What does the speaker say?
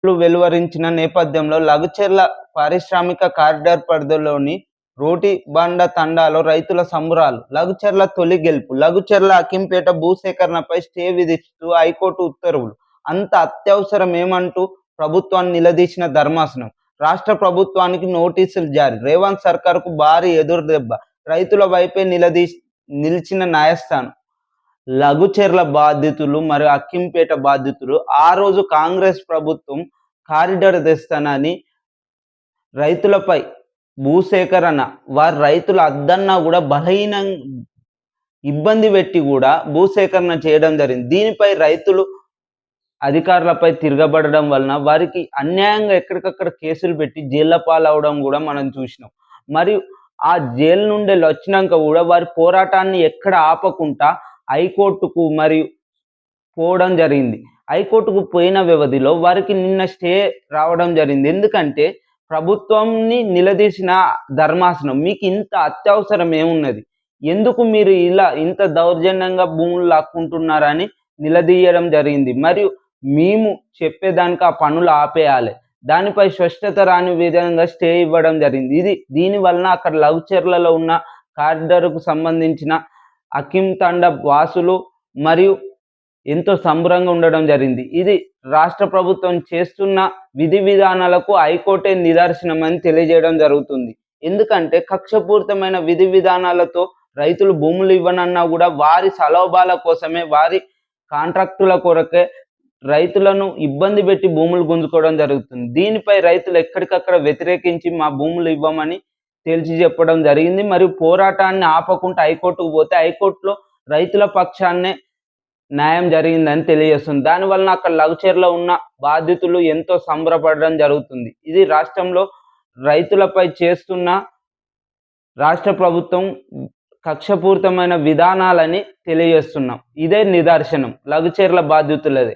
వెలువరించిన నేపథ్యంలో లగచర్ల పారిశ్రామిక కారిడార్ పరిధిలోని రోటి బండ తండాలో రైతుల సంబరాలు. లగచర్ల తొలి గెలుపు. లగచర్ల అక్కింపేట భూసేకరణపై స్టే విధిస్తూ హైకోర్టు ఉత్తర్వులు. అంత అత్యవసరమేమంటూ ప్రభుత్వాన్ని నిలదీసిన ధర్మాసనం. రాష్ట్ర ప్రభుత్వానికి నోటీసులు జారీ. రేవంత్ సర్కార్కు భారీ ఎదురుదెబ్బ. రైతుల వైపే నిలిచిన న్యాయస్థానం. లఘుచర్ల బాధితులు మరియు అక్కింపేట బాధితులు ఆ రోజు కాంగ్రెస్ ప్రభుత్వం కారిడార్ తెస్తానని రైతులపై భూసేకరణ వారి రైతులు అద్దన్నా కూడా ఇబ్బంది పెట్టి కూడా భూసేకరణ చేయడం జరిగింది. దీనిపై రైతులు అధికారులపై తిరగబడడం వలన వారికి అన్యాయంగా ఎక్కడికక్కడ కేసులు పెట్టి జైళ్ళ పాలవడం కూడా మనం చూసినాం. మరియు ఆ జైలు నుండి వచ్చినాక కూడా వారి పోరాటాన్ని ఎక్కడ ఆపకుండా హైకోర్టుకు మరియు పోవడం జరిగింది. హైకోర్టుకు పోయిన వ్యవధిలో వారికి నిన్న స్టే రావడం జరిగింది. ఎందుకంటే ప్రభుత్వాన్ని నిలదీసిన ధర్మాసనం మీకు ఇంత అత్యవసరం ఏమున్నది, ఎందుకు మీరు ఇంత దౌర్జన్యంగా భూములు లాక్కుంటున్నారని నిలదీయడం జరిగింది. మరియు మేము చెప్పేదానికి ఆ పనులు ఆపేయాలి, దానిపై స్పష్టత రాని విధంగా స్టే ఇవ్వడం జరిగింది. దీని వలన అక్కడ లగచర్లలో ఉన్న కారిడార్కు సంబంధించిన అక్కింతండ వాసులు మరియు ఎంతో సంబరంగా ఉండడం జరిగింది. ఇది రాష్ట్ర ప్రభుత్వం చేస్తున్న విధి విధానాలకు హైకోర్టే నిదర్శనమని తెలియజేయడం జరుగుతుంది. ఎందుకంటే కక్షపూరితమైన విధి విధానాలతో రైతులు భూములు ఇవ్వనన్నా కూడా వారి సలభాల కోసమే, వారి కాంట్రాక్టుల కొరకే రైతులను ఇబ్బంది పెట్టి భూములు గుంజుకోవడం జరుగుతుంది. దీనిపై రైతులు ఎక్కడికక్కడ వ్యతిరేకించి మా భూములు ఇవ్వమని తేల్చి చెప్పడం జరిగింది. మరియు పోరాటాన్ని ఆపకుండా హైకోర్టుకు పోతే హైకోర్టులో రైతుల పక్షాన్నే న్యాయం జరిగిందని తెలియజేస్తుంది. దానివలన అక్కడ లగచర్లో ఉన్న బాధితులు ఎంతో సంబరపడడం జరుగుతుంది. ఇది రాష్ట్రంలో రైతులపై చేస్తున్న రాష్ట్ర ప్రభుత్వం కక్షపూరితమైన విధానాలని తెలియజేస్తున్నాం. ఇదే నిదర్శనం లగచర్ల బాధితులదే.